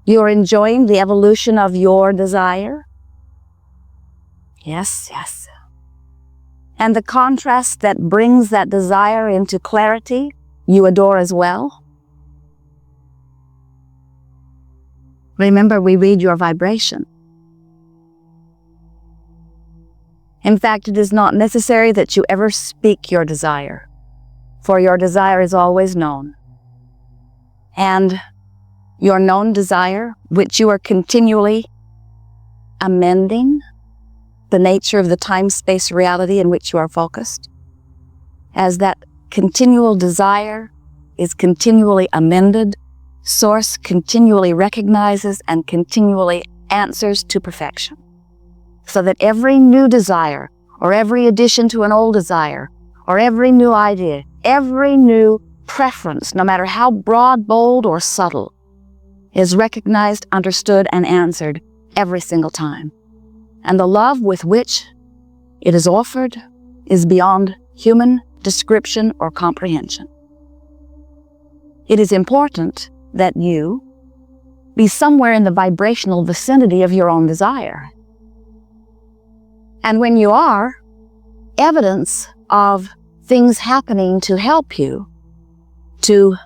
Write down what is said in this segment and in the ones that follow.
You're enjoying the evolution of your desire? Yes, yes. And the contrast that brings that desire into clarity, you adore as well? Remember, we read your vibration. In fact, it is not necessary that you ever speak your desire, for your desire is always known. And your known desire, which you are continually amending, the nature of the time-space reality in which you are focused, as that continual desire is continually amended, Source continually recognizes and continually answers to perfection. So that every new desire, or every addition to an old desire, or every new idea, every new preference, no matter how broad, bold, or subtle, is recognized, understood, and answered every single time. And the love with which it is offered is beyond human description or comprehension. It is important that you be somewhere in the vibrational vicinity of your own desire. And when you are, evidence of things happening to help you, to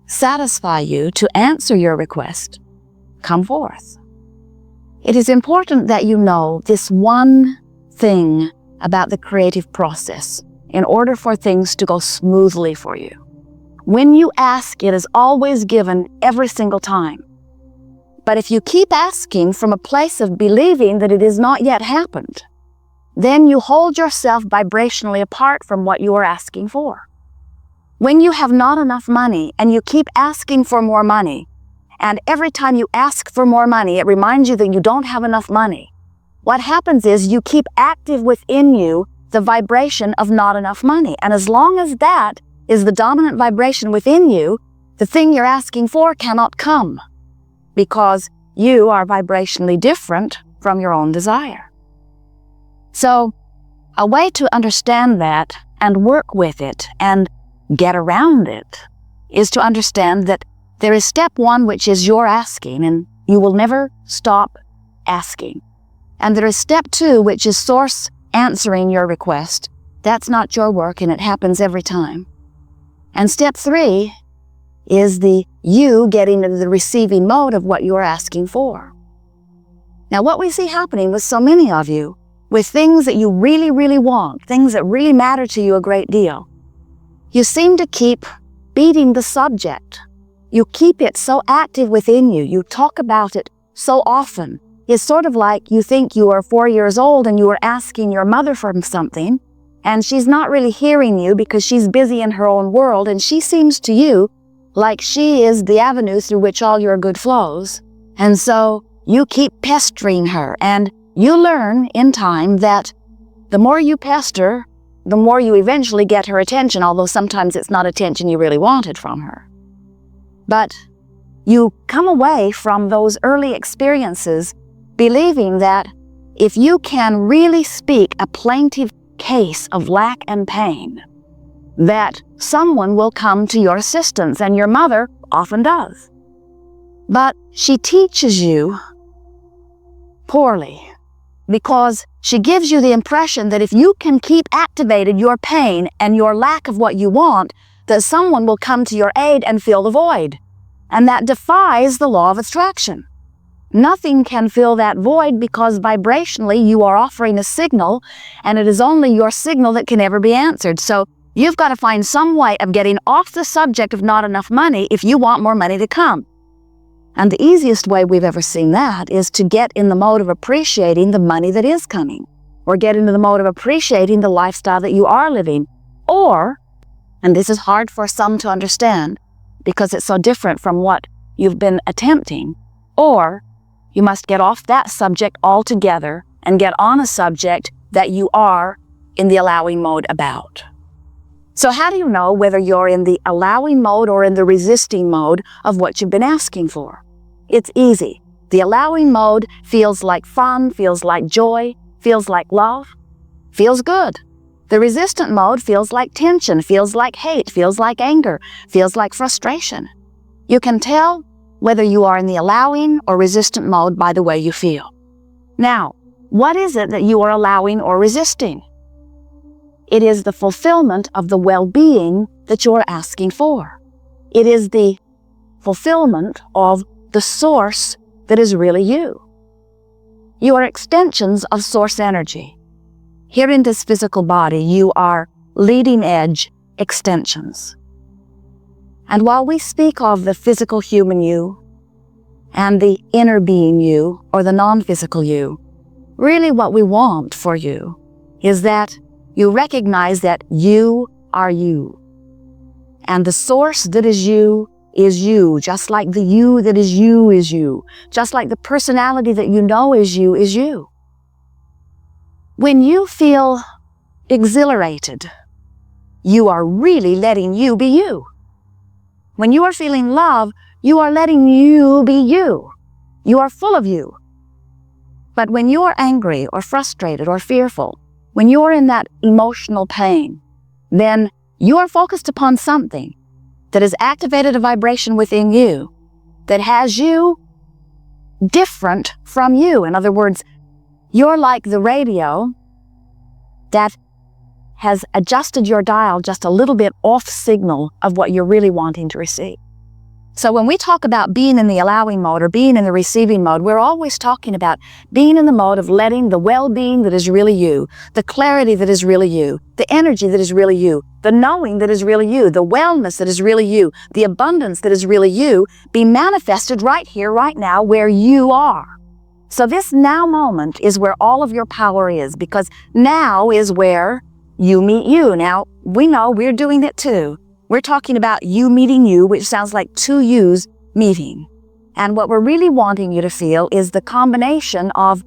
satisfy you, to answer your request, come forth. It is important that you know this one thing about the creative process in order for things to go smoothly for you. When you ask, it is always given every single time. But if you keep asking from a place of believing that it has not yet happened, then you hold yourself vibrationally apart from what you are asking for. When you have not enough money and you keep asking for more money, and every time you ask for more money, it reminds you that you don't have enough money, what happens is you keep active within you the vibration of not enough money. And as long as that is the dominant vibration within you, the thing you're asking for cannot come, because you are vibrationally different from your own desire. So, a way to understand that and work with it and get around it is to understand that there is step one, which is your asking, and you will never stop asking. And there is step two, which is Source answering your request. That's not your work, and it happens every time. And step three is the you getting into the receiving mode of what you're asking for. Now, what we see happening with so many of you, with things that you really, really want, things that really matter to you a great deal, you seem to keep beating the subject. You keep it so active within you. You talk about it so often. It's sort of like you think you are 4 years old and you are asking your mother for something, and she's not really hearing you because she's busy in her own world, and she seems to you like she is the avenue through which all your good flows. And so you keep pestering her, and you learn in time that the more you pester, the more you eventually get her attention, although sometimes it's not attention you really wanted from her. But you come away from those early experiences believing that if you can really speak a plaintive case of lack and pain, that someone will come to your assistance, and your mother often does. But she teaches you poorly, because she gives you the impression that if you can keep activated your pain and your lack of what you want, that someone will come to your aid and fill the void. And that defies the law of attraction. Nothing can fill that void, because vibrationally you are offering a signal, and it is only your signal that can ever be answered. So you've got to find some way of getting off the subject of not enough money if you want more money to come. And the easiest way we've ever seen that is to get in the mode of appreciating the money that is coming, or get into the mode of appreciating the lifestyle that you are living. Or, and this is hard for some to understand because it's so different from what you've been attempting, or you must get off that subject altogether and get on a subject that you are in the allowing mode about. So how do you know whether you're in the allowing mode or in the resisting mode of what you've been asking for? It's easy. The allowing mode feels like fun, feels like joy, feels like love, feels good. The resistant mode feels like tension, feels like hate, feels like anger, feels like frustration. You can tell whether you are in the allowing or resistant mode by the way you feel. Now, what is it that you are allowing or resisting? It is the fulfillment of the well-being that you are asking for. It is the fulfillment of the source that is really you. You are extensions of source energy. Here in this physical body, you are leading edge extensions. And while we speak of the physical human you and the inner being you or the non-physical you, really what we want for you is that you recognize that you are you. And the source that is you, just like the you that is you, just like the personality that you know is you is you. When you feel exhilarated, you are really letting you be you. When you are feeling love, you are letting you be you. You are full of you. But when you are angry or frustrated or fearful, when you are in that emotional pain, then you are focused upon something that has activated a vibration within you that has you different from you. In other words, you're like the radio that has adjusted your dial just a little bit off signal of what you're really wanting to receive. So when we talk about being in the allowing mode or being in the receiving mode, we're always talking about being in the mode of letting the well-being that is really you, the clarity that is really you, the energy that is really you, the knowing that is really you, the wellness that is really you, the abundance that is really you, be manifested right here, right now, where you are. So this now moment is where all of your power is, because now is where you meet you. Now, we know we're doing it too. We're talking about you meeting you, which sounds like two yous meeting. And what we're really wanting you to feel is the combination of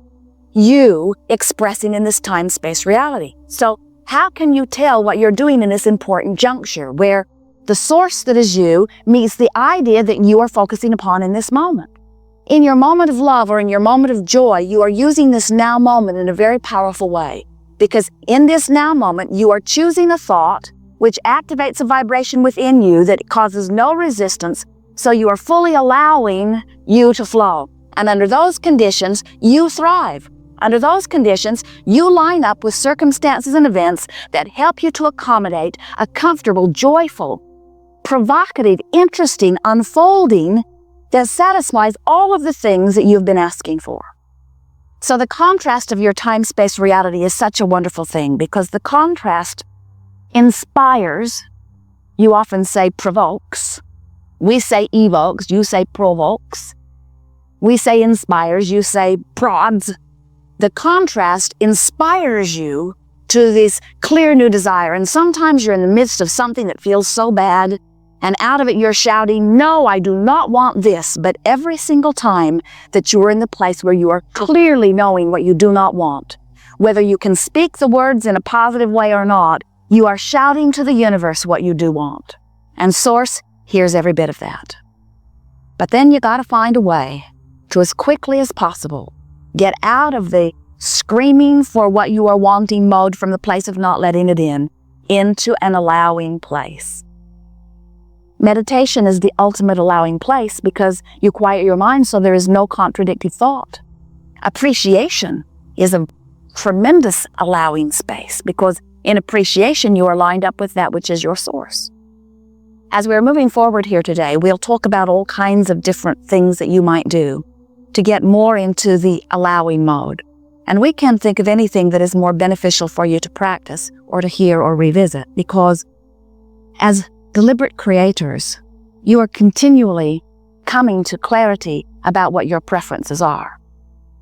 you expressing in this time-space reality. So how can you tell what you're doing in this important juncture where the source that is you meets the idea that you are focusing upon in this moment? In your moment of love or in your moment of joy, you are using this now moment in a very powerful way. Because in this now moment, you are choosing a thought which activates a vibration within you that causes no resistance, so you are fully allowing you to flow. And under those conditions, you thrive. Under those conditions, you line up with circumstances and events that help you to accommodate a comfortable, joyful, provocative, interesting unfolding that satisfies all of the things that you've been asking for. So the contrast of your time-space reality is such a wonderful thing, because the contrast inspires, you often say provokes. We say evokes, you say provokes. We say inspires, you say prods. The contrast inspires you to this clear new desire. And sometimes you're in the midst of something that feels so bad, and out of it you're shouting, no, I do not want this. But every single time that you're in the place where you are clearly knowing what you do not want, whether you can speak the words in a positive way or not, you are shouting to the universe what you do want. And Source hears every bit of that. But then you gotta find a way to, as quickly as possible, get out of the screaming for what you are wanting mode from the place of not letting it in, into an allowing place. Meditation is the ultimate allowing place because you quiet your mind so there is no contradictory thought. Appreciation is a tremendous allowing space because in appreciation you are lined up with that which is your source. As we're moving forward here today, we'll talk about all kinds of different things that you might do to get more into the allowing mode. And we can't think of anything that is more beneficial for you to practice or to hear or revisit, because as deliberate creators, you are continually coming to clarity about what your preferences are.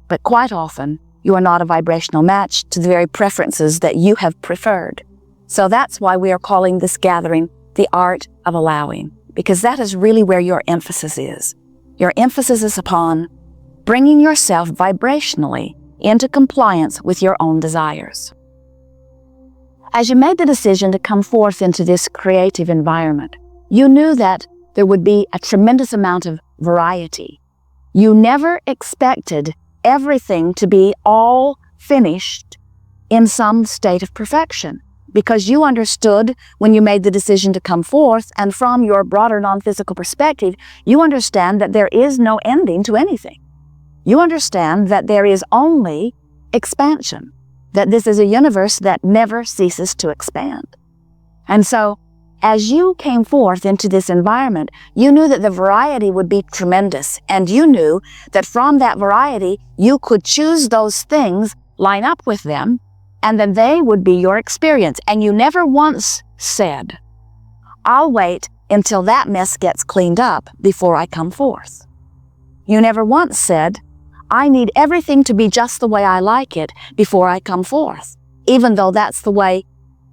But quite often, you are not a vibrational match to the very preferences that you have preferred. So that's why we are calling this gathering the art of allowing, because that is really where your emphasis is. Your emphasis is upon bringing yourself vibrationally into compliance with your own desires. As you made the decision to come forth into this creative environment, you knew that there would be a tremendous amount of variety. You never expected everything to be all finished in some state of perfection, because you understood when you made the decision to come forth, and from your broader non-physical perspective, you understand that there is no ending to anything. You understand that there is only expansion, that this is a universe that never ceases to expand. And so, as you came forth into this environment, you knew that the variety would be tremendous, and you knew that from that variety, you could choose those things, line up with them, and then they would be your experience. And you never once said, I'll wait until that mess gets cleaned up before I come forth. You never once said, I need everything to be just the way I like it before I come forth, even though that's the way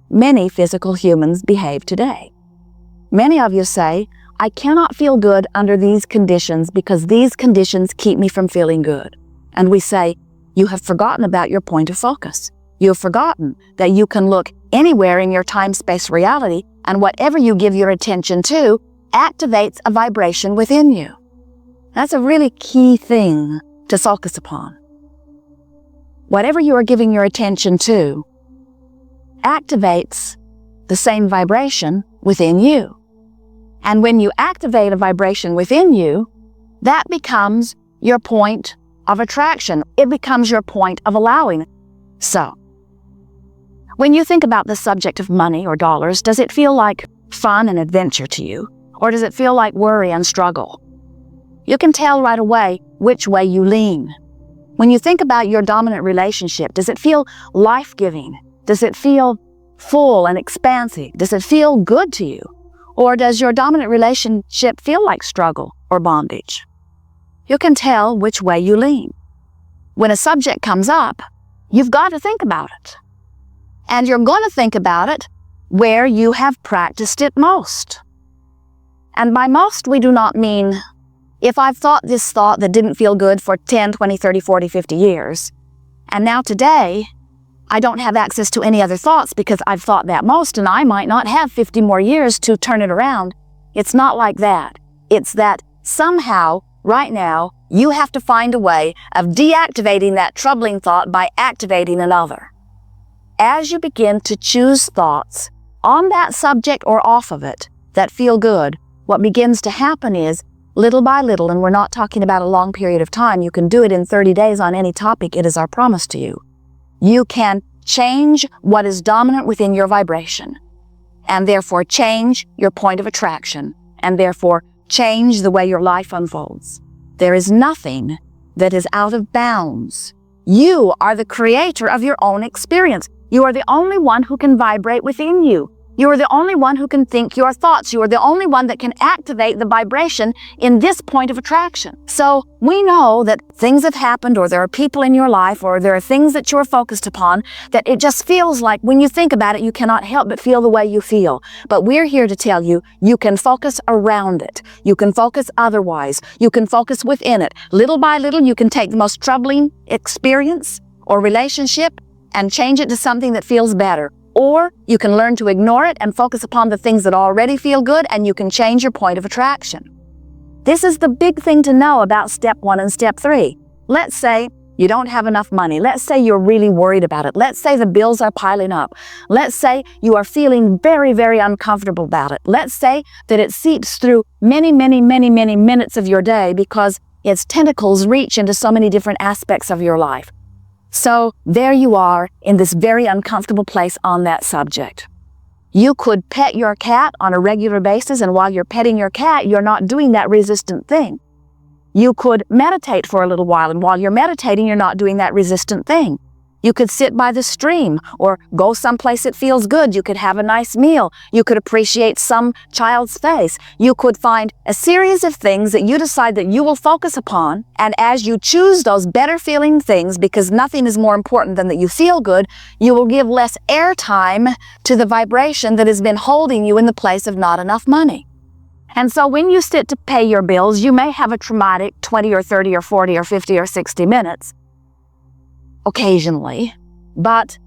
many physical humans behave today. Many of you say, I cannot feel good under these conditions because these conditions keep me from feeling good. And we say, you have forgotten about your point of focus. You have forgotten that you can look anywhere in your time-space reality, and whatever you give your attention to activates a vibration within you. That's a really key thing to focus upon. Whatever you are giving your attention to activates the same vibration within you. And when you activate a vibration within you, that becomes your point of attraction. It becomes your point of allowing. So, when you think about the subject of money or dollars, does it feel like fun and adventure to you? Or does it feel like worry and struggle? You can tell right away which way you lean. When you think about your dominant relationship, does it feel life-giving? Does it feel full and expansive? Does it feel good to you? Or does your dominant relationship feel like struggle or bondage? You can tell which way you lean. When a subject comes up, you've got to think about it. And you're going to think about it where you have practiced it most. And by most, we do not mean if I've thought this thought that didn't feel good for 10, 20, 30, 40, 50 years, and now today, I don't have access to any other thoughts because I've thought that most, and I might not have 50 more years to turn it around. It's not like that. It's that somehow, right now, you have to find a way of deactivating that troubling thought by activating another. As you begin to choose thoughts on that subject or off of it that feel good, what begins to happen is, little by little, and we're not talking about a long period of time, you can do it in 30 days on any topic, it is our promise to you. You can change what is dominant within your vibration, and therefore change your point of attraction, and therefore change the way your life unfolds. There is nothing that is out of bounds. You are the creator of your own experience. You are the only one who can vibrate within you. You are the only one who can think your thoughts. You are the only one that can activate the vibration in this point of attraction. So we know that things have happened, or there are people in your life, or there are things that you're focused upon, that it just feels like when you think about it, you cannot help but feel the way you feel. But we're here to tell you, you can focus around it. You can focus otherwise. You can focus within it. Little by little, you can take the most troubling experience or relationship and change it to something that feels better. Or you can learn to ignore it and focus upon the things that already feel good, and you can change your point of attraction. This is the big thing to know about step 1 and step 3. Let's say you don't have enough money. Let's say you're really worried about it. Let's say the bills are piling up. Let's say you are feeling very, very uncomfortable about it. Let's say that it seeps through many, many, many, many minutes of your day because its tentacles reach into so many different aspects of your life. So there you are in this very uncomfortable place on that subject. You could pet your cat on a regular basis, and while you're petting your cat, you're not doing that resistant thing. You could meditate for a little while, and while you're meditating, you're not doing that resistant thing. You could sit by the stream or go someplace that feels good. You could have a nice meal. You could appreciate some child's face. You could find a series of things that you decide that you will focus upon. And as you choose those better feeling things, because nothing is more important than that you feel good, you will give less airtime to the vibration that has been holding you in the place of not enough money. And so when you sit to pay your bills, you may have a traumatic 20 or 30 or 40 or 50 or 60 minutes. Occasionally, but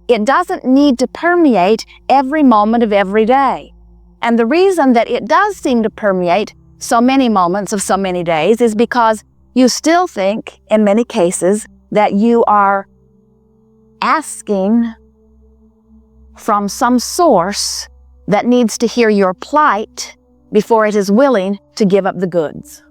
it doesn't need to permeate every moment of every day. And the reason that it does seem to permeate so many moments of so many days is because you still think, in many cases, that you are asking from some source that needs to hear your plight before it is willing to give up the goods.